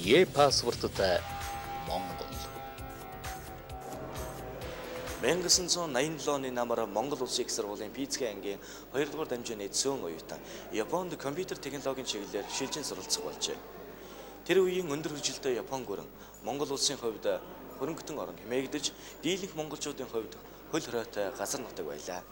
Е-паспорттой Монгол. 1987 оны намар Монгол Улсын их сургуулийн физикийн ангийн 2 дугаар дамжааны зөөн оюутан Японд компьютер технологийн чиглэлээр шилжин суралцах болжээ. Тэр үеийн өндөр хөгжилтэй Япон гүрэн Монгол Улсын хувьд хөрөнгөтөн орон хэмээгдэж, дийлэнх монголчуудын хувьд хөл хоройтой газар нутаг байлаа.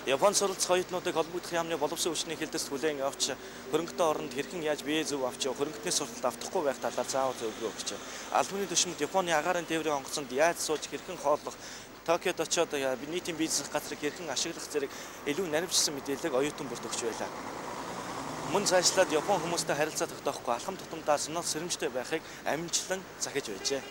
Япон суралцах оюутнуудыг холбогдох яамны боловсон хүчний хэлтэс хүлээн авч хөрөнгөтөн оронд хэрхэн яаж бие зөв авч хөрөнгөтний сурталд автахгүй байх талаар заавал зөвлөгөө өгч. Албаны түвшинд Японы агаарын тээврийн онгоцонд яаж сууж хэрхэн хооллох, Токиод очиод нийтийн бизнес газрыг хэрхэн ашиглах зэрэг илүү наривчсан мэдээлэл оюутан бүрт өгч байлаа. Мөн цаашлаад Япон хүмүүстэй харилцаа тогтоохгүй алхам тутамдаа сонол сэрэмжтэй байхыг амжилтлан захиж байжээ.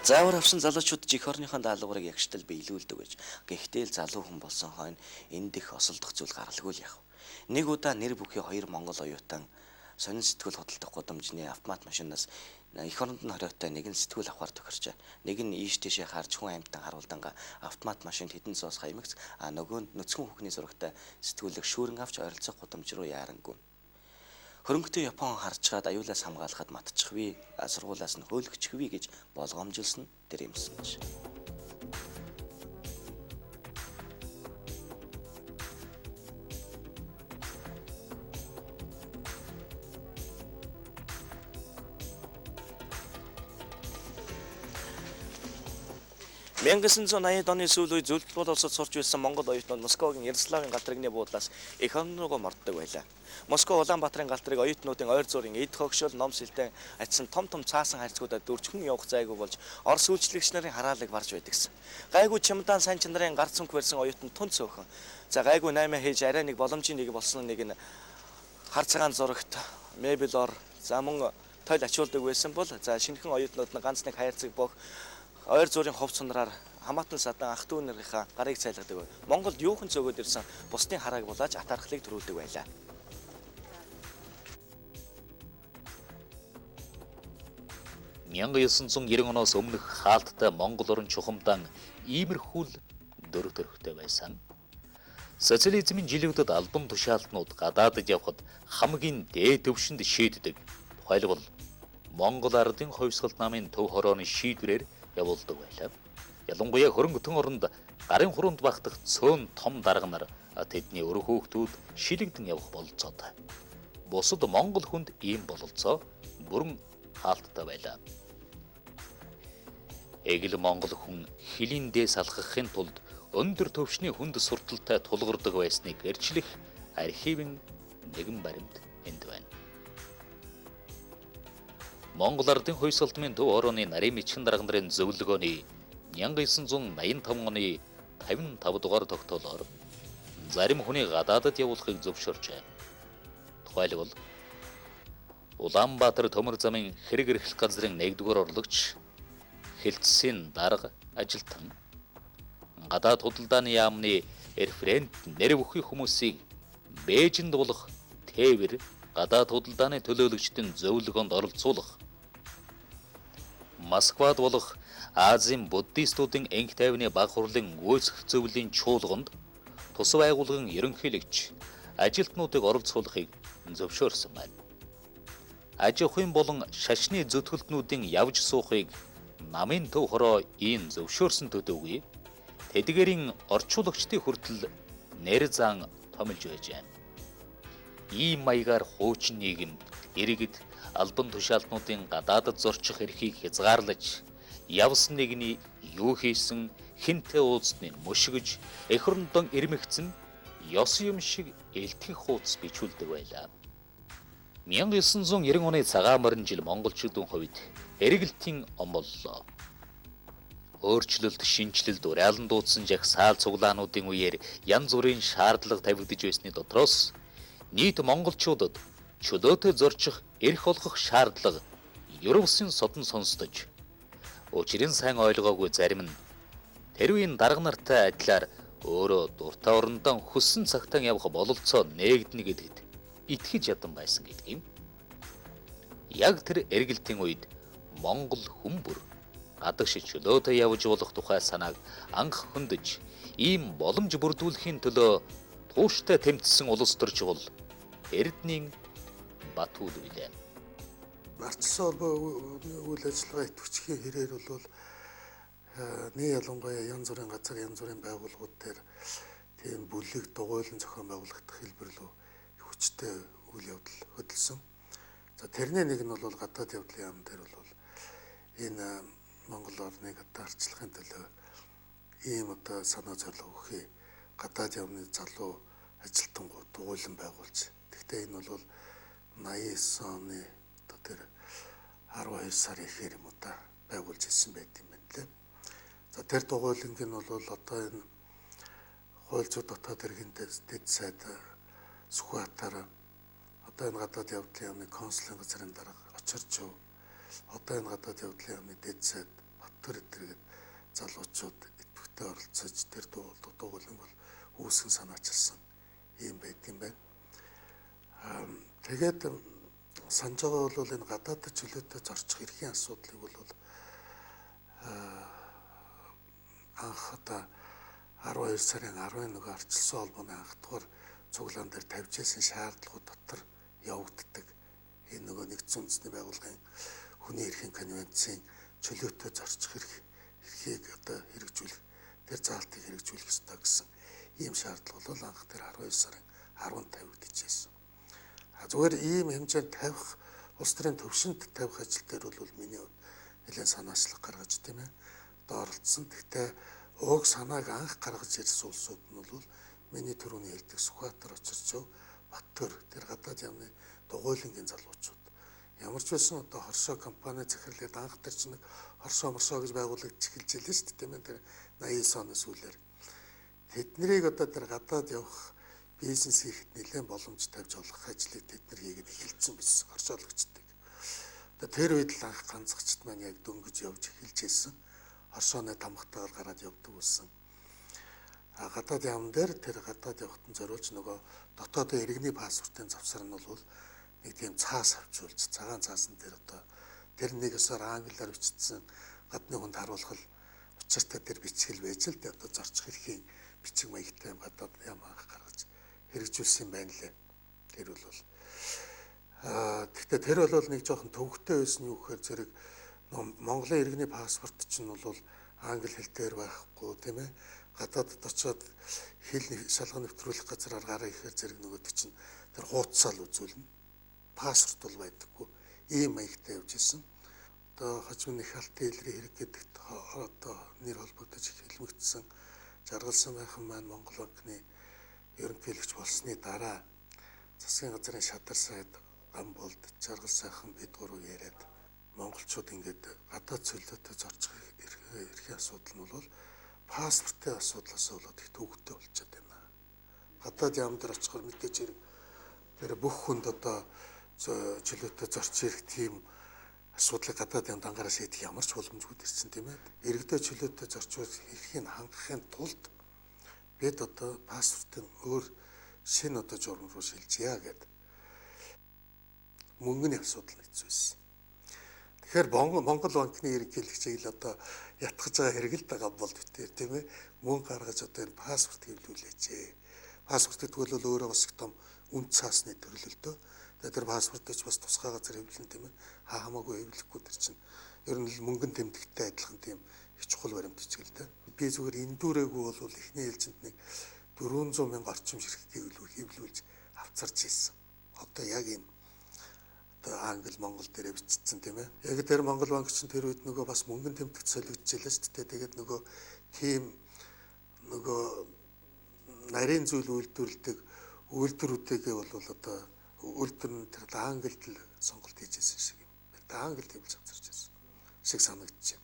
Заавар авсан залуучууд жих орныхон даалгаврыг ягштал биелүүлдэг гэж. Гэхдээ л залуу хүн болсон хойно энд их осолдох зүйл гаралгүй л яв. Нэг удаа нэр бүхий 2 монгол оюутан сонин сэтгүүл худалдах гудамжны автомат машинаас эх оронд нь хоройтой нэгэн сэтгүүл авахар тохирчээ. Нэг нь ийш тийшээ харж хүн амьтан харуулданга автомат машинд хэдэн цоос хаягц, нөгөө нь нүцгэн хүүхний зурагтай сэтгүүлэг шүүрэн авч ойролцох гудамж руу яарангүй. Хөрөнгөтэй Япон харчгаад аюулаас хамгаалахад матчихвээ, сургуулаас нь хөөлгөчихвээ гэж болгоомжилсон тэр юмсанч. Мянган 1980 оны сүүл үе зөвлөлтгөл улсад сурч байсан монгол оюутнууд Москвагийн Ярославын галтрагны буудлаас эх орн руу морддог байлаа. Москва Улаанбаатарын галтрыг оюутнуудын ойр зуурын эд хогшол ном сэлтэн ачсан том цаасан хайрцагуудад дөржихөн явах зайгүй болж Орос үйлчлэгч нарын хараалыг барж байдагсан. Гайгүй чемодан сайн чанарын гарц цүнх барьсан оюутан тун цөөхөн. За гайгүй 8 хийж арай нэг боломжийн нэг болсон нэг нь хар цагаан зурагт мебелор за мөн тойл ачуулдаг байсан бол за шинэхэн оюутнууд нь ганц нэг хайрцаг бох ойр зуурын ховц сунараар хамаатан садан ах トゥ нарынхаа гарыг цайлгадаг. Монголд юухан цөөгөөд ирсэн бусдын харааг булааж атаархлыг төрүүлдэг байлаа. Мянган 990 оноос өмнөх хаалттай Монгол орн чухамдан иймэрхүү дөрөв төрхтэй байсан. Социализмын жилүүдэд албан тушаалтнууд гадаадд явхад хамгийн дээд төвшөнд шийддэг. Тухайлбал Монгол ардын хувьсгалт намын төв хорооны шийдвэрээр явуулдаг байлаа. Ялангуяа хөрөнгөтөн оронд гарын хурунд багтах цөөн том дарга нар тэдний өрх хүүхдүүд шилэгдэн явах бололцоод. Бусад монгол хүнд ийм бололцоо бүрэн хаалттай байлаа. Эгэл монгол хүн хилийн дээс алхахын тулд өндөр төвшний хүнд сурталтай тулгардаг байсныг эрчлэх архивын нэгэн баримт энд байна. Монгол ардын хувьсгалдмын төв орооны нарийн бичгэн дарга нарын зөвлөгөөний 1985 оны 55 дугаар тогтоолоор зарим хүний гадаадд явуулахыг зөвшөөрчээ. Тухайлбал Улаанбаатар төмөр замын хэрэг эрхлэх газрын 1-р орлогч, хэлтсийн дарга ажилтан, гадаад худалдааны яамны референт нэр бүхий хүмүүсийг Бээжинд болох тээвэр гадаад худалдааны төлөөлөгчдийн зөвлөгөөнд оролцуулах, Москвад болох Азийн буддистуудын энх тайвны баг хурлын гүйцэх зөвлөлийн чуулганд тус байгууллагын ерөнхийлөгч ажилтнуудыг оролцуулахыг зөвшөөрсөн байна. Аж ахуйн болон шашны зөвтгөлтнүүдийн явж суухыг намын төв хороо ийм зөвшөөрсөн төдийгүй тэдгээрийн орчуулагчдын хүртэл нэр зан томилж байжээ. Ийм маягаар хуучин нийгэмд иргэд албан тушаалтнуудын гадаадд зорчих эрхийг хязгаарлаж явсан нэгний юу хийсэн хинтээ уулзны мөшгөж эх орондон ирмэгцэн ёс юм шиг элтгэх хууц бичүүлдэг байлаа. 1990 оны цагаан морин жил монголчуудын хувьд эргэлтийн ом боллоо. Өөрчлөлт, шинжилэлд уриалан дуудсан жах саал цуглаануудын үеэр янз бүрийн шаардлага тавигдж байсны дотроос нийт монголчуудад чөлөөтэй зорчих эрх олгох шаардлага ерөн улсын содон сонсдож учрын сайн ойлгоогүй зарим нь тэр үеийн дарга нартай адилаар өөрөө дуртай орондоо хүссэн цагтаа явах бололцоо нээгдэнэ гэдэгт итгэж ядан байсан гэдэг юм. Яг тэр эргэлтийн үед монгол хүмүүр гадагш чөлөөтэй явж болох тухай санааг анх хөндөж ийм боломж бүрдүүлэхийн төлөө тууштай тэмцсэн улс төрч бол Эрдэнийн Батүл билээ. Ардчилсан холбоо үйл ажиллагаа идэвхжихийн хэрээр бол нэг ялангуяа янз бүрийн газар, янз бүрийн байгууллагууд дээр тийм бүлэг дугуйлан зохион байгуулагдах хэлбэр рүү хүчтэй үйл явдал хөдөлсөн. За тэрний нэг нь бол гадаад явдлын яам дээр бол энэ Монгол орныг одоо арчлахын төлөө ийм одоо санаа зорилго өгөхий гадаад явны залуу ажилтнууд дугуйлан байгуулж. Гэхдээ энэ бол 89 оны одоо тэр 12 сарын ихэр юм уу та байгуулж ирсэн байт юм байна лээ. За тэр дугуйланг нь бол одоо энэ хууль зүйн дотоод хэргийн дэд сайд Сүхбаатар одоо энэ гадаад явдлын яамны консулын газрын дарга очирч одоо энэ гадаад явдлын яамны дэд сайд Баттөр эдэргээд залуучууд идэвхтэй оролцож тэр дугуйланг бол үүсгэн санаачилсан юм байт юм байна. Тэгээд санаж байгаа бол энэ гадаадд чөлөөтэй зорчих эрхийн асуудлыг бол анх одоо 12 сарын 11 ардчилсан холбооны анх дугаар цуглаан дээр тавьж ирсэн шаардлагууд дотор явагддаг. Энэ нөгөө нэгдсэн үндэсний байгууллагын хүний эрхийн конвенцийн чөлөөтэй зорчих эрхийг одоо хэрэгжүүлэх, тэр заалтыг хэрэгжүүлэх ёстой гэсэн ийм шаардлага бол анх тэр 12 сарын 10-нд тавигдчихж байсан. Зүгээр ийм хэмжээнд тавих, улс төрийн төвшөнд тавих ажил дээр бол миний хувьд нэлээд санаачлах гаргаж тийм ээ. Одоо оролцсон. Гэхдээ уг санааг анх гаргаж ирсэн улсууд нь бол миний түрүүний хэлдэг Сүхбаатар, Очирчов, Баттөр тэр гадаад яамны дугуйлангийн залуучууд. Ямар ч байсан одоо Хоршоо компани захирлаад анх тэр чинь Хоршоо гэж байгуулагдаж эхэлж илээ шүү дээ тийм ээ. Тэр 89 оны сүүлээр. Тэднийг одоо тэр гадаад явах бизнес хийхэд нэлээд боломж тавьж олгох ажлыг тэд нар хийгээд эхэлсэн байсан хоршоологчдыг. Одоо тэр үед л анх ганцгчд маань яг дөнгөж явж эхэлж ирсэн. Хоршооны тамхтайгаар гараад явдаг болсон. Гадаад яам дээр тэр гадаад явахтан зориулж нөгөө дотоодын иргэний паспортын завсар нь бол нэг тийм цаас авчулж цагаан цаасан дээр одоо тэр нэг ёсоор англиар бичсэн гадны хүнд харуулах учиртай тэр бичгэл байж л дээ одоо зорчих эрхийн бичиг маягтай юм гадаад яам анх гаргаж хэрэгжүүлсэн байна лээ. Тэр бол гэхдээ тэр бол нэг жоохон төвөгтэй байсан юу гэхээр зэрэг Монголын иргэний паспорт чинь бол англи хэл дээр байхгүй тийм ээ. Гадаадд очиод хэл шалган нэвтрүүлэх газраар гараа ихээр зэрэг нөгөөд чинь тэр хуудасаал үзүүлнэ. Паспорт бол байдаггүй. Ийм маягтай явж исэн. Одоо хожим их алтын хэлрийн хэрэг гэдэгт одоо нэр холбогдож хэлмэгдсэн жаргалсан байхан маань Монгол банкны ерөнхийлөгч болсны дараа засгийн газрын шадар сайд Гамболд жаргал сайхан бид гурав яриад монголчууд ингээд гадаад цөлөөтэй зорчих эрхийн асуудал нь бол паспортын асуудлаас болоод их төвөгтэй болчиход байна. Гадаад яам дээр очихоор мэдээж тэр бүх хүнд одоо чөлөөтэй зорчих эрх тийм асуудлыг гадаад яамд ангараа шийдэх ямар ч боломжгүй ирсэн тийм ээ. Иргэдээ чөлөөтэй зорчих эрхийг хангахын тулд бид одоо паспортын өөр шинэ одоо журам руу шилжье гэдэг мөнгөний асуудал нэгцсэн. Тэгэхээр Монгол банкны ерөнхийлөгчийг л одоо ятгах байгаа хэрэг л байгаа бол битээр тийм ээ. Мөнгө гаргаж одоо энэ паспорт хэвлүүлээч. Паспорт гэдэг бол өөрөө бас их том үн цаасны төрлөлтөө. Тэгээд тэр паспортыг бас тусгай газар хэвлэн тийм ээ. Хамаагүй хэвлэхгүй тэр чинь ер нь л мөнгөн тэмдэгттэй адилхан тийм их чухал баримтчиг л дээ. Би зүгээр эндүүрээгүй бол эхний ээлжинд нэг 400 мянга орчим ширхтийг хэвлүүлж авцарч ирсэн. Одоо яг энэ англи монгол дээр бичсэн тийм ээ. Яг тэр Монгол банк чинь тэр үед нөгөө бас мөнгөн тэмдэгт солигдчихлээ шүү дээ. Тэгээд нөгөө тийм нөгөө нарийн зүйл үйлдвэрлэдэг үйлдвэрүүдтэйгээ бол одоо үйлдвэр нь тэр англид л сонголт хийжсэн шиг юм. Англид хэвлж авчирч байсан шиг санагдчих.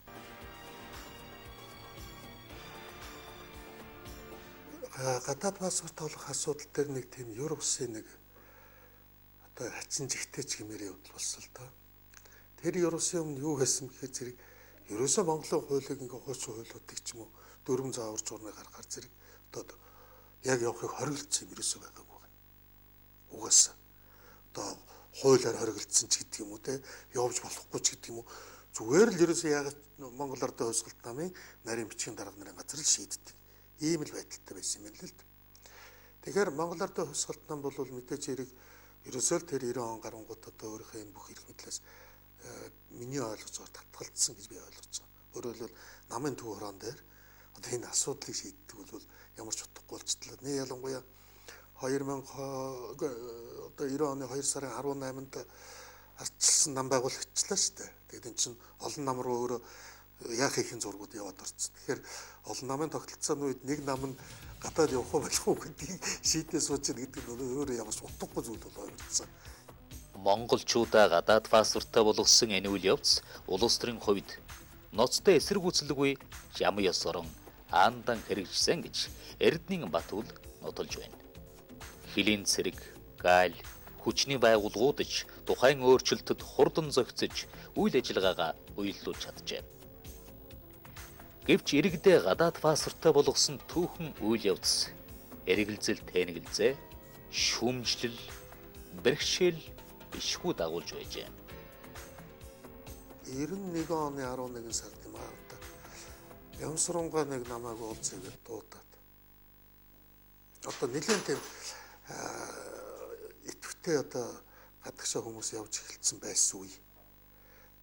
Гадаад паспорт олох асуудал дээр нэг тийм Европ улсын нэг хачин жигтэйч гэмээр явдал болсон л доо. Тэр Евросын өмнө юу хийсэн гэхээр зэрэг ерөөсөө Монголын хуулийг ингээ хуучин хуулиудыг ч юм уу дөрвөн заавар журмыг гаргахаар зэрэг одоо яг явахыг хориглосон юм ерөөсөө байгаагүй байна. Угаасаа одоо хуулиар хориглосон ч гэдэг юм уу те явж болохгүй ч гэдэг юм уу зүгээр л ерөөсөө яг Монгол Ардын хувьсгалт намын нарийн бичгийн дарга нарын газар л шийддэг. Ийм л байдалтай байсан юм л л. Тэгэхээр Монгол Ардын хувьсгалт нам бол мэдээж хэрэг ерөөсөө тэр 90 он гарангууд одоо өөрийнхөө энэ бүх эрх мэдлээс миний ойлгож байгаа татгалцсан гэж би ойлгож байгаа. Өөрөөр хэлбэл намын төв хорон дээр одоо энэ асуудлыг шийддэг бол ямар ч утгагүй болчихлоо. Нэг ялангуяа 2000 одоо 90 оны 2 сарын 18-нд ардчилсан нам байгуулагчлаа шүү дээ. Тэгээд эн чинь олон нам руу өөрөө яах ихэн зургууд яваад орсон. Тэгэхээр олон намын тогтолцооны үед нэг нам нь гадаад явах болох уу гэдгийг шийдээ сууж байгаа гэдэг нь өөрөө ямар ч утгагүй зүйл болоо явагдсан. Монголчуудаа гадаад паспорттой болгосон энэ үйл явц улс төрийн хувьд ноцтой эсэргүүцэлгүй жам ёс орон аандан хэрэгжсэн гэж Эрдэнийн Батүл нотолж байна. Хилийн цэрэг, гаал, хүчний байгууллагуудч тухайн өөрчлөлтөд хурдан зохицож үйл ажиллагаагаа уяллуулж чаджээ. Гэвч иргэдээ гадаад паспорттой болгосон түүхэн үйл явц эргэлзэл тэнэгэлзээ, шүүмжлэл, бэрхшээл ишгүй дагуулж байжээ. 91 оны 11 сард юм аа та. Ямсрунга нэг намайг уулзъя дуудаад. Одоо нэлийн тийм идэвхтэй одоо гадагшаа хүмүүс явж эхэлсэн байсан үе.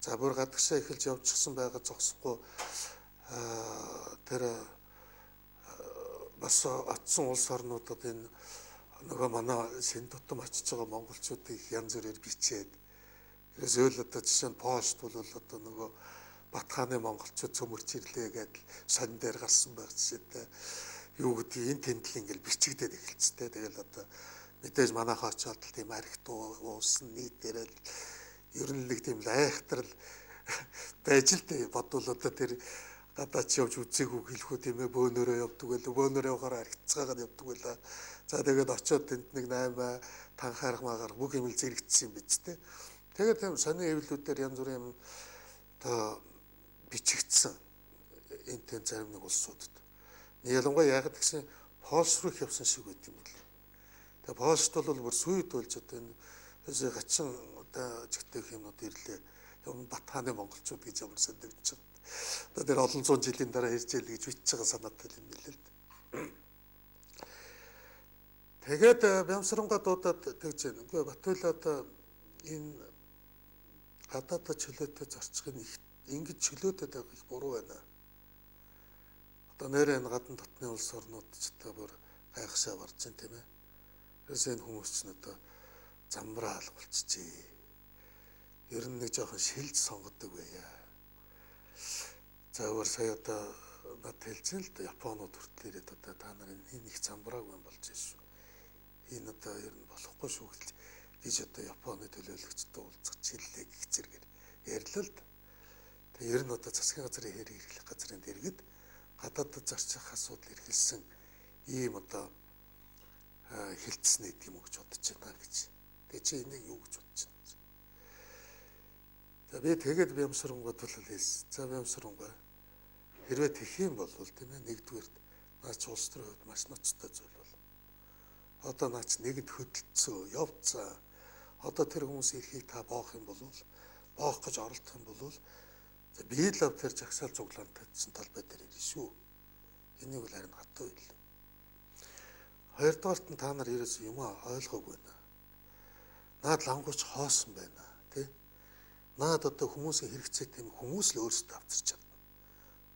За бүр гадагшаа эхэлж явчихсан байгаа зогсохгүй тэр бас атсан улс орнуудад энэ нөгөө манай шинэ тутам очиж байгаа монголчуудыг янз бүрээр бичээд ерөөсөө л одоо жишээ нь пошт бол одоо нөгөө Батхааны монголчууд цөмөрч ирлээ гэдэг сонин дээр гарсан байх жишээтэй юу гэдгийг энэ тэмдэглэл ингээл бичигдээд эхэлцтэй. Тэгэл одоо мэдээж манайхаа очоод тийм архит уусан нийтээрэл ер нь нэг тийм айхтрал байж л дээ бодвол одоо тэр гадаад явж үзээгүй хэлэхүү тийм ээ бөөнөрөө явдаг байлаа бөөнөрөө явахаар архицгаагаад явдаг байлаа. За тэгээд очоод тэнд нэг 8 танхаарах магаар бүх юм л зэрэгцсэн юм биз дээ. Тэгээд тийм сони хэвлэлүүдээр янз бүрийн юм одоо бичигдсэн энэ тийм зарим нэг улсуудад. Ялангуяа яг гэсэн Польш руу явсан шиг байт юм бол. Тэгээ Польшд бол бүр сүйд болж одоо энэ гачин одоо жигтэй юмнууд ирлээ. Юм Батхааны монголчууд гэж ямар санагдаж байна. Одоо тэр олон зуун жилийн дараа ирж ял гэж бичиж байгаа санаатай юм билээ л дээ. Тэгээд Бямсранга дуудаад тэгж байна. Үгүй Батүл одоо энэ гадаадд чөлөөтэй зарчхын ингэж чөлөөтэй байх их буруу байна. Одоо нэрээ энэ гадна дотны улс орнууд ч одоо бүр гайхшаа барж байна тийм ээ. Тэрс энэ хүмүүс ч одоо замбраал болчихжээ. Ер нь нэг жоохон шилж сонгодог байя. За өөр сая одоо над хэлсэн л да Японууд хүртэл ирээд одоо та нарын энэ их замбрааг юм болж шүү. Энэ одоо ер нь болохгүй шүү гэж одоо Японы төлөөлөгчтэй уулзах чиллээ гэх зэрэгээр ярьлаа л да. Тэгээ ер нь одоо засгийн газрын хэрэг эрхлэх газрын дэргэд гадаадд зарчих асуудал эрхэлсэн ийм одоо хилцсэн гэдэг юм гэж бодож байна гэж. Тэгээ чи энийг юу гэж бодож байна? За би тэгээд Бямсрангууд бол хэлсэн. За Бямсрангаа хэрвээ тэх юм бол тийм ээ нэгдүгээрт наач улс төрийн хувьд маш ноцтой зүйл бол. Одоо наач нэгэнд хөдөлцөө явцаа. Одоо тэр хүмүүсийн эрхийг та боох юм бол боох гэж оролдох юм бол би л тэр жагсаал цуглаанд татсан талбай дээр ирнэ шүү. Энийг л харин хатуу ил. Хоёрдугаарт нь та нар ерөөс юм ойлгоогүй байна. Наад лангууч хоосон байна тий. Наад одоо хүмүүсийн хэрэгцээтэй юм хүмүүс л өөрсдөө авчирч чадна.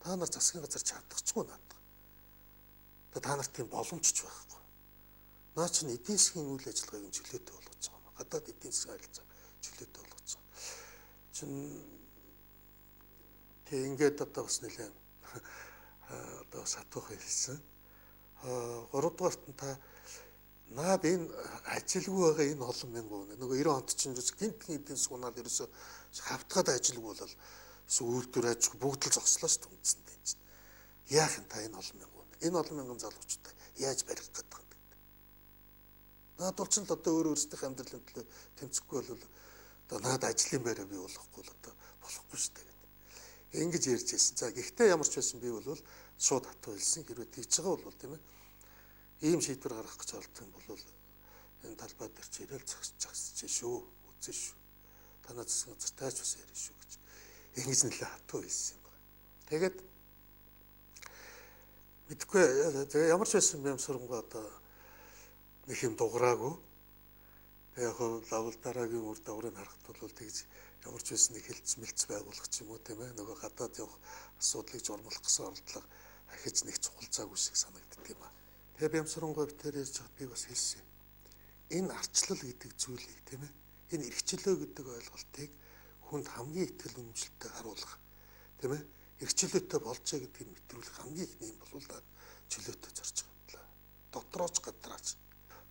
Та нар засгийн газар чадчихгүй наад. Та нарт тийм боломжч байхгүй. Наа чинь эдийн засгийн үйл ажиллагааг чөлөөтэй болгож байгаа юм. Гадаад эдийн засгийн харилцаа чөлөөтэй болгож байгаа. Чин тэг ингээд одоо бас нэлээд одоо сатуух хэлсэн. 3 дугаарт нь та наад энэ ажилгүй байгаа энэ олон мянган хүн нөгөө 90 онд чинь гинтгийн эдийн засаг унаад ерөөсө хавтгаад ажилгүй бол үйлдвэр аж ахуй бүгд л зогслоо шүү дээ үндсэндээ чинь. Яах юм та энэ олон мянган хүн. Энэ олон мянган залуучуудаа яаж барих гэдэг юм бэ? Наад бол ч л одоо өөрсдийнх амьдралын төлөө тэмцэхгүй бол одоо наад ажлын байраа бий болохгүй л одоо болохгүй шүү дээ. Ингэж ярьж ирсэн. За гэхдээ ямар ч байсан би бол шууд хатуу хэлсэн. Хэрвээ тэгж байгаа бол тийм ээ. Ийм шийдвэр гаргах гэж оролдсон бол энэ талбай дээр ч ирэл зогсож шүү. Үзэн шүү. Танаа засгийн газар таач бас ярина шүү гэж. Ингэж нэлээ хатуу хэлсэн юм байна. Тэгээд мэдгүй ямар ч байсан Бямсрангуу одоо нэг юм дуграагүй. Яг лавл дараагийн үр дагаврыг харахад бол тэгж ямар ч байсан нэг хилцс мэлц байгуулах ч юм уу тийм ээ. Нөгөө гадаад явах асуудлыг журмалах гэсэн оролдлого ахиж нэг цухалцаагүй шиг санагддаг юм аа. Тэгээ Бямсрангуй битээр ярьж хаад би бас хэлсэн. Энэ арчлал гэдэг зүйлийг тийм ээ. Энэ эрхчлөө гэдэг ойлголтыг хүнд хамгийн итгэл үнэмшилтэй харуулах тийм ээ. Эрхчлөөтэй болжээ гэдгийг мэдрүүлэх хамгийн их юм бол чөлөөтэй зорж байгаа юм. Дотрооч гадраач.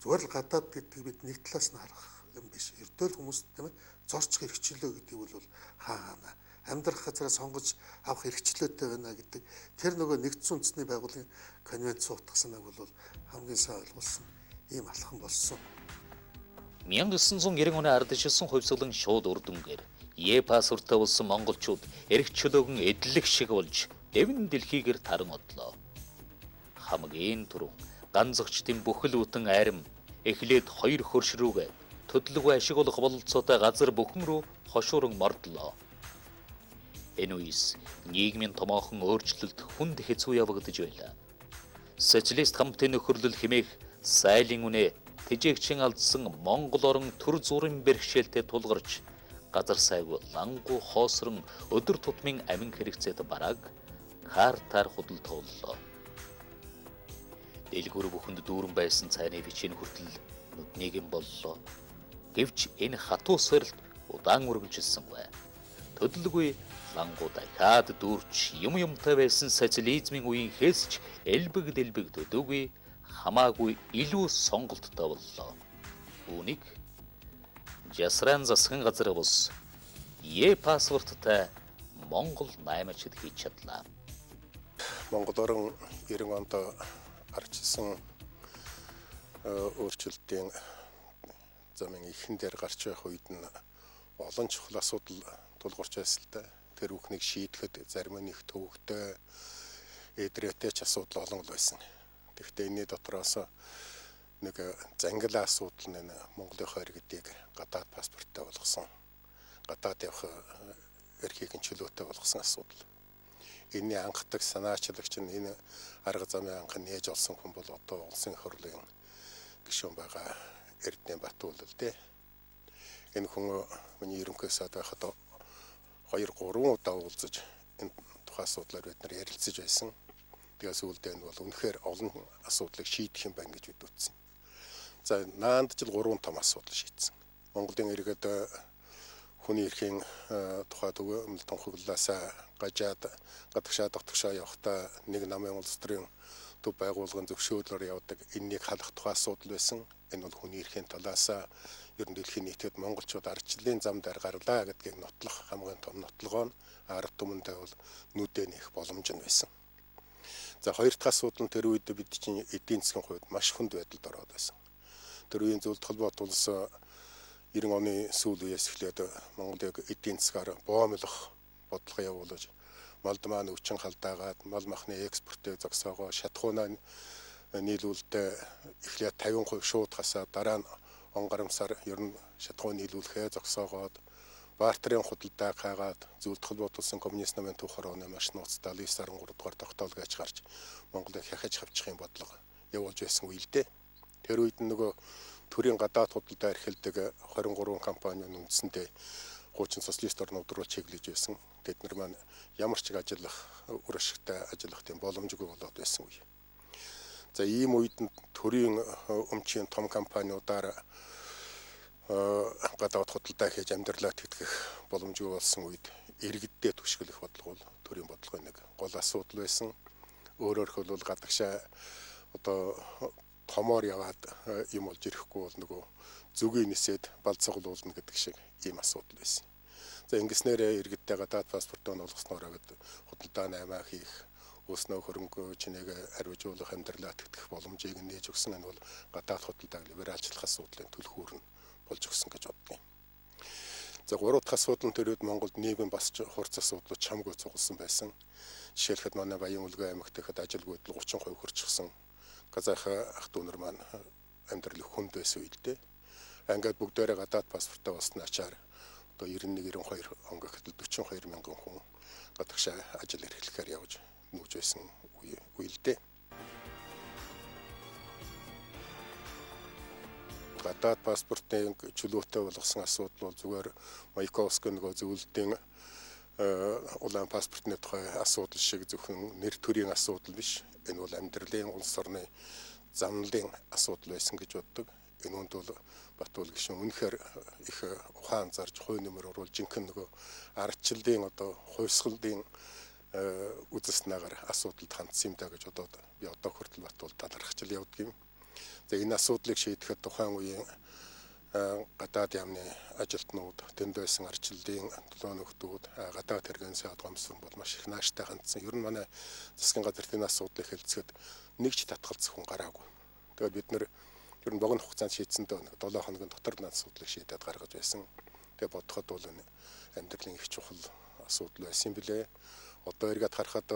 Зүгээр л гадаад гэдгийг бид нэг талаас нь харах юм биш. Эрдээл хүмүүс тийм ээ зорчих эрхчлөө гэдэг бол хаана амьдрах газараа сонгож авах эрхчлөөтэй байна гэдэг тэр нөгөө нэгдсэн үндэсний байгууллагын конвенц суудсан санааг бол хамгийн сайн ойлгуулсан ийм алхам болсон. 1990 оны ардчилсан хувьсгалан шууд үр дүнгээр пассворттой болсон монголчууд эрх чөлөөгөн эдлэх шиг болж дэвэн дэлхийгээр таран одлоо. Хамгийн түрүүн ганцэгчдийн бүхэл бүтэн арим эхлээд хоёр хөрш рүүгээ төдлөгөө ашиг олох бололцоотой газар бүхэн рүү хошууран мордлоо. Энэ үеэс нийгмийн томоохон өөрчлөлт хүнд хэцүү явагдаж байлаа. Социалист хамтын нөхөрлөл хэмээх сайлын үнэ тэжээгчин алдсан Монгол орн төр зүрийн бэрхшээлтэй тулгарч газар сайгүй лангу хоосрон өдөр тутмын амин хэрэгцээд бараг картаар худалдууллоо. Дэлгүүр бүхэнд дүүрэн байсан цайны бичийн хүртэл нүднийгэн боллоо. Гэвч энэ хатуу сорилт удаан үргэлжилсэн бай. Төдөлгүй лангу дахиад дүүрч юмтай байсан социализмын үеийн хэсч элбэг төдөөгүй хамаагүй илүү сонголттой боллоо. Үүнийг жасран засгийн газар бус пассворттой Монгол наймачид хийж чадлаа. Монгол орн 90 онд арчилсан өөрчлөлтийн замын ихэн дээр гарч байх үед нь олон чухал асуудал тулгарч байсан л да. Тэр бүхнийг шийдэхэд зарим нь их төвөгтэй эдрээтэй ч асуудал олон байсан. Тэгэхдээ энэний дотроос нэг зангилаа асуудал нь Монголынхоо иргэдийг гадаад паспорттой болгосон. Гадаад явах эрхийг нь чөлөөтэй болгосон асуудал. Энэний анхдаг санаачлагч нь энэ арга замын анх нээж олсон хүн бол одоо улсын их хурлын гишүүн байгаа Эрдэнэбатуул л дээ. Энэ хүн миний ерөнхий сайд байхад 2-3 удаа уулзаж энэ тухайн асуудлаар бид нар ярилцаж байсан. Тэгээс үлдээ нь бол үнэхээр олон асуудлыг шийдэх юм байна гэж бид үзсэн. За наанд жил 3 том асуудал шийдсэн. Монголын иргэд хүний эрхийн тухай төвөмөлтөн хуглаасаа гажаад гадагшаа дотгошоо явахдаа нэг намын улс төрийн төв байгууллагын зөвшөөрлөөр явдаг энэнийг халах тухай асуудал байсан. Энэ бол хүний эрхийн талаас ер нь дэлхийн нийтэд монголчууд ардчлалын зам дээр гарлаа гэдгийг нотлох хамгийн том нотлогоо нь ард түмэндээ бол нүдэ нэх боломж нь байсан. За хоёр дахь асуудал нь тэр үед бид чинь эдийн засгийн хувьд маш хүнд байдалд ороод байсан. Тэр үеийн зөвлөлт холбоот улс 90 оны сүүл үеэс эхлээд Монголыг эдийн засгаар боомлох бодлого явуулж малд маань өвчин халдаагаад мал махны экспортыг зогсоогоо шатхуунаа нийлүүлэлтээ эхлээд 50% шууд хасаад дараа нь он гарамсаар ер нь шатхуун нийлүүлэхээ зогсоогоод баартрын худалдааг хаагаад зөвлөлт холбоот улсын коммунист намын түүх хорооны маш нууцтай 9 сарын 3 дугаар тогтоол гэж гарч Монголыг хяхаж хавчих юм бодлого явуулж байсан үе л дээ. Тэр үед нөгөө төрийн гадаад худалдаа эрхэлдэг 23 компани үндсэндээ хуучин социалист орнууд руу чиглэж байсан. Тэд нар маань ямар ч ажиллах үр ашигтай ажиллах тийм боломжгүй болоод байсан үе. За ийм үед төрийн өмчийн том компаниудаар гадаад худалдаа хийж амьдралаа тэтгэх боломжгүй болсон үед иргэддээ түшгэлэх бодлого бол төрийн бодлогын нэг гол асуудал байсан. Өөрөөр хэлбэл гадагшаа одоо томоор яваад юм олж ирэхгүй бол нөгөө зүгийн нисээд балцаглуулна гэдэг шиг ийм асуудал байсан. За ингэснээр иргэдтэй гадаад паспортоо олгосноор гэдэг худалдаа наймаа хийх, өснөө хөрөнгө чинийг ариужуулах амьдралаа тэтгэх боломжийг нээж өгсөн. Энэ бол гадаад худалдааг либералчлах асуудлын түлхүүр нь болж өгсөн гэж боддог юм. За гурав дахь асуудал нь тэр үед Монголд нийгэм бас хурц асуудлууд чамгүй цугласан байсан. Жишээлхэд манай Баян Улгийн аймагт ихэд ажилгүйдэл 30% хүрчихсэн. Казах ах дүүнэр маань амьдрал хүнд байсан үедээ ингээд бүгдээрээ гадаад паспорттой болсон ачаар одоо 91-92 он гэхэд 42 мянган хүн гадагшаа ажил эрхлэхээр явж нүүж байсан үе л дээ. гадаад паспортын чөлөөтэй болгосон асуудал бол зүгээр Маяковскийн нөгөө зөвлөлтийн улаан паспортны тухай асуудал шиг зөвхөн нэр төрийн асуудал биш. Энэ бол амьдралын улс орны замналын асуудал байсан гэж боддог. Энэ үнд бол Батбол гишүүн үнэхээр их ухаан зарж хувь нэмэр оруулж жинхэнэ нөгөө ардчлалын одоо хувьсгалын үзэснаагаар асуудалд хандсан юм да гэж одоо би одоо хүртэл Батбол талархаж л явдаг юм. Тэгээ энэ асуудлыг шийдэхэд тухайн үеийн гадаад яамны ажилтнууд, тэнд байсан ардчлалын төлөө нөхдүүд, гадаад хэргийн сайд гомсон бол маш их нааштай хандсан. Ер нь манай засгийн газарт энэ асуудлыг хэлцэхэд нэг ч татгалзах хүн гараагүй. Тэгээд бид нэр ер нь богино хугацаанд шийдсэндээ 7 хоногийн дотор энэ асуудлыг шийдээд гаргаж байсан. Тэгээд бодоход бол энэ амьдралын их чухал асуудал байсан юм билээ. Одоо эргээд харахад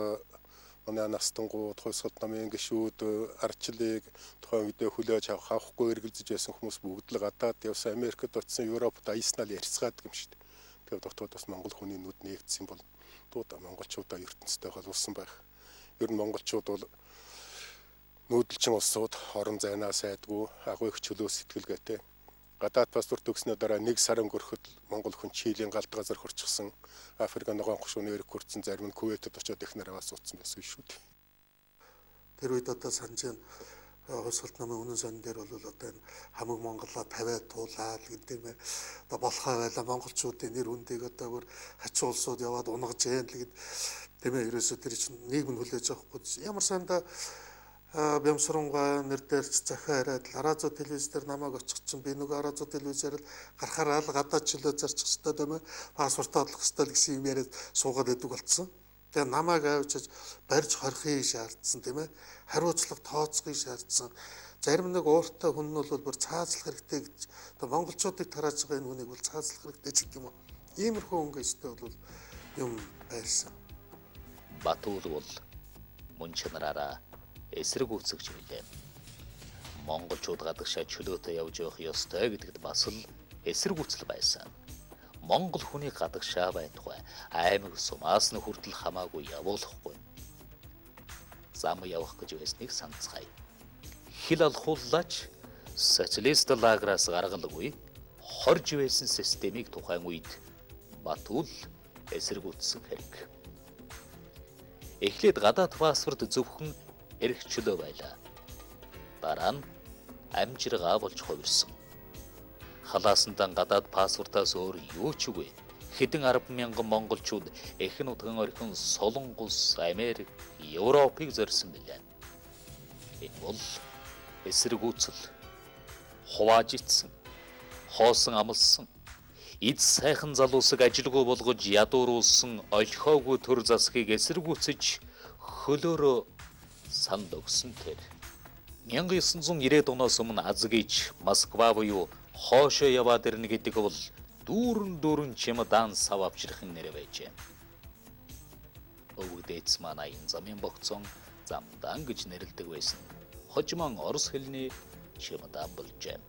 манай настангууд, хувьсгал намын гишүүд, ардчлалыг тухайн үедээ хүлээж авахгүй эргэлзэж байсан хүмүүс бүгд л гадаад явсан, Америкт очсон, Европт аяснал ярьцгаадаг юм шүү дээ. Тэгээд дотоод бас монгол хүний нүд нээгдсэн бол дууд монголчуудаа ертөнцтэй холбосон байх. Ер нь монголчууд бол нүүдэлчин улсууд орон зайнаа сайдгүй, агуу их чөлөө сэтгэлгээтэй. Гадаад паспорт өгснөө дараа 1 сар өнгөрөхөд монгол хүн Чилийн галд газар хурцсан, Африк ногоон гушууны эрэг хүртсэн, зарим нь Кувейтэд очиод их нараас утсан байсан шүү дээ. Тэр үед одоо санаж хувьсгалт намын үнэн сонин дээр бол одоо энэ хамаг Монголоо тавиад туулаад гэдэг юм. Одоо болохоо байла монголчуудын нэр хүндийг одоо бүр хачуу улсууд яваад унгаж яан л гэд тийм ээ. Ерөөсөө тэр чинь нийгэм хүлээж авахгүй. Ямар санда Бямсрангай нэр дээрч захиа хараад Аразуу телевиз дээр намайг очих чинь би нөгөө Аразуу телевизээр л гарахаар л гадаад чөлөө зарчих хэвээр тийм ээ. Паспорт одлох хэвээр гэсэн юм яриад суугаад идэг болцсон. Тэгээ намайг авчиж барьж хорихыг шаардсан тийм ээ. Хариуцлага тооцохыг шаардсан. Зарим нэг ууртай хүн нь бол бүр цаазлах хэрэгтэй гэж одоо монголчуудыг тарааж байгаа энэ хүнийг бол цаазлах хэрэгтэй ч гэх юм уу. Иймэрхүү өнгөстэй бол юм байсан. Батбол бол мөн чанараараа эсрэг үүсгэж билээ. Монголчууд гадагшаа чөлөөтэй явж явах ёстой гэдэгт бас л эсрэг үүсэл байсан. Монгол хүний гадагшаа байтугай аймаг сумаас нь хүртэл хамаагүй явуулахгүй. Зам явах гэж байсныг санацгаая. Хил алхууллаач социалист лаграас гаргалгүй хорж байсан системийг тухайн үед Батбол эсрэг үүсгэх хэрэг. Эхлээд гадаад паспорт зөвхөн эрх чөлөө байлаа. Дараа нь амжиргаа болж хувирсан. Халаасандан гадаад паспортоос өөр юу ч үгүй. Хэдэн 10,000 монголчууд Эхэн нутгийн орхин Солонгос, Америк, Европыг зорьсон билээ. Энэ бол эсрэг үүсэл, хуваажитсан, хоосон амлсан, эд сайхан залуусыг ажилгүй болгож ядууруулсан олхоогүй төр засгийг эсэргүүцэж хөлөөрөө санд өгсөн тэр. 1990-ад оноос өмнө Азгийч Москва буюу хоошоо яваад ирнэ гэдэг бол дүүрэн чемодан сав авчрахын нэр байжээ. Өвгдээц манай энэ замын богцон замдан гэж нэрлэдэг байсан. Хожимон орос хэлний чемодан болжээ.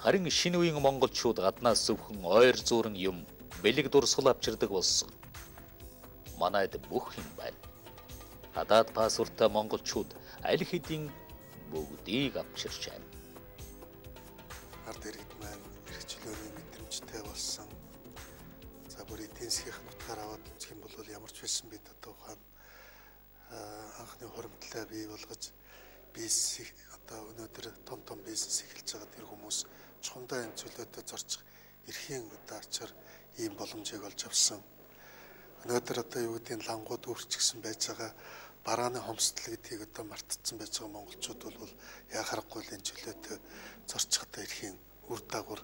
Харин шинэ үеийн монголчууд гаднаас зөвхөн ойр зуурын юм бэлэг дурсгал авчирдаг болсон. Манайд бүх юм байна. Гадаад паспорттой монголчууд аль хэдийн бүгдийг авчирч байна. Ард иргэд маань эрхчлөөний мэдрэмжтэй болсон. За бүр эдийн засгийн нутгаар аваад үзэх юм бол ямар ч байсан бид одоо ухаан анхны хуримтлаа бий болгож бизнес одоо өнөөдөр том бизнес эхэлж байгаа тэр хүмүүс чухамдаа энэ чөлөөтэй зорчих эрхийн одоо ачаар ийм боломжийг олж авсан. Өнөөдөр одоо юу гэдгийг лангууд өөрчлөгсөн байж байгаа барааны хомсдол гэдгийг одоо мартцсан байж байгаа монголчууд бол яхахгүй л энэ чөлөөтэй зорчихтой эрхийн үр дагавар.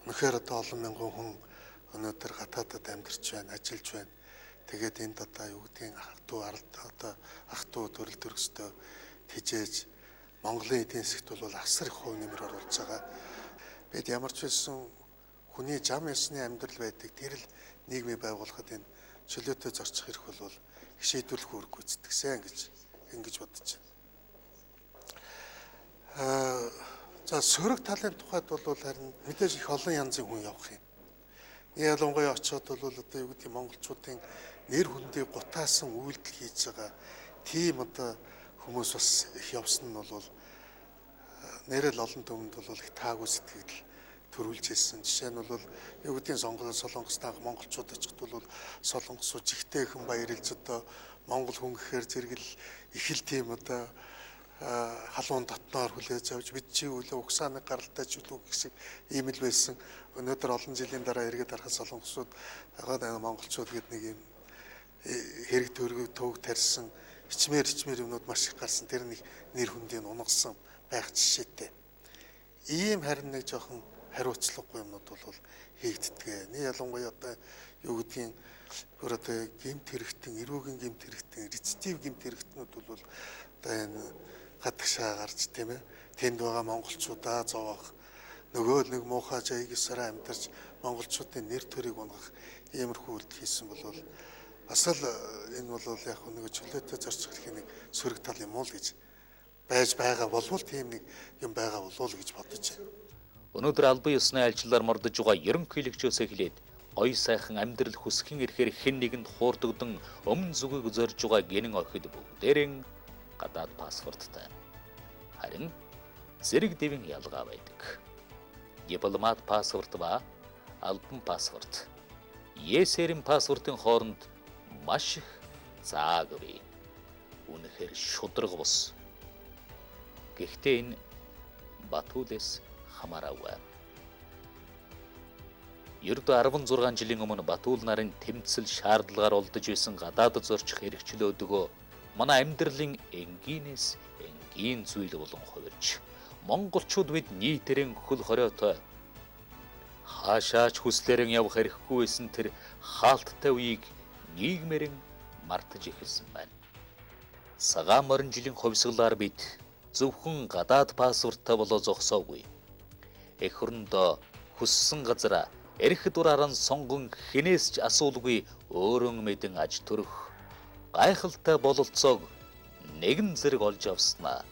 Үнэхээр одоо олон мянган хүн өнөөдөр гадаадад амьдарч байна, ажиллаж байна. Тэгээд энд одоо юу гэдгийг ах トゥ төрөл төрөстэй тижээж Монголын эдийн засгт бол асар их хувь нэмэр оруулж байгаа. Бид ямар ч байсан хүний зам ёсны амьдрал байдаг. Тэр л нийгмийг байгуулахад энэ чөлөөтэй зорчих хэрэг бол их шийдвэрлэх үүрэг гүйцэтгэсэн гэж ингэж бодож байна. За сөрөг талын тухайд бол харин мэдээж их олон янзын хүн явах юм. Ялангуяа очиод бол одоо юу гэдэг монголчуудын нэр хүндийг гутаасан үйлдэл хийж байгаа тийм одоо хүмүүс бас их явсан нь бол нэрэл олон түмэнд бол их таагүй сэтгэл төрүүлж ирсэн. Жишээ нь бол юу гэдгийг Солонгост анх монголчууд очихд бол солонгосууд жигтэй хэн баярлж одоо монгол хүн гэхээр зэрэгэл их л тийм одоо халуун дотноор хүлээж авч бид чи үлээ угсааны гаралтай ч үлээ гэсэн ийм л байсан. Өнөөдөр олон жилийн дараа эргээд харахад солонгосууд байгаа монголчууд гэдэг нэг юм хэрэг төвөг тарьсан хичмээр юмнууд маш их гарсан. Тэр нэг нэр хүндийг унгасан байх жишээтэй. Ийм харин нэг жоохон хариуцлагагүй юмнууд бол хийгддэг. Нэг ялангуяа одоо юу гэдгийг бүр одоо гэмт хэрэгтэн, эрүүгийн гэмт хэрэгтэн, рецидив гэмт хэрэгтнүүд бол одоо энэ гадагшаа гарч тийм ээ тэнд байгаа монголчуудаа зовоох нөгөө нэг муухай жайгсараа амьдарч монголчуудын нэр төрийг унгах иймэрхүү үйлдэл хийсэн бол бас л энэ бол яг нэг чөлөөтэй зорчих хэрэг нэг сөрөг тал юм уу л гэж байж байгаа болвол тийм нэг юм байгаа болов уу гэж бодож байна. Өнөөдөр албан ёсны альчлаар мордож байгаа ерөнхийлөгчөөс эхлээд ой сайхан амьдрал хүсхэн ирэхээр хэн нэгэнд хуурдагдан өмнө зүгийг зорж байгаа гинэн охид бүгдээрэн гадаад паспорттай. Харин зэрэг дэвэн ялгаа байдаг. Дипломат паспорт ба албан паспорт. Есэрийн паспортын хооронд маш их зааг бий. Үнэхээр шудраг бус. Гэхдээ энэ Батүлээс хамаараагүй. Ердөө 16 жилийн өмнө Батүл нарын тэмцэл шаардлагаар олдож байсан гадаадд зорчих хэрэгчлөөдгөө манай амьдралын энгийнээс энгийн зүйл болон хувирч монголчууд бид нийтээрэн хөл хориотой хаашаач хүслээрэн явах хэрэггүй байсан тэр хаалттай үеийг нийгмээрэн мартаж эхэлсэн байна. Цагаан морин жилийн хувьсгалаар бид зөвхөн гадаад паспорттай болоо зогсоогүй. Эх хөрөндөө хүссэн газараа эрх дураараа сонгон хинээс ч асуулгүй өөрөн мэдэн аж төрөх гайхалтай бололцоог нэгэн зэрэг олж авснаа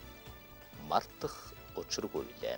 мартах учиргүй лээ.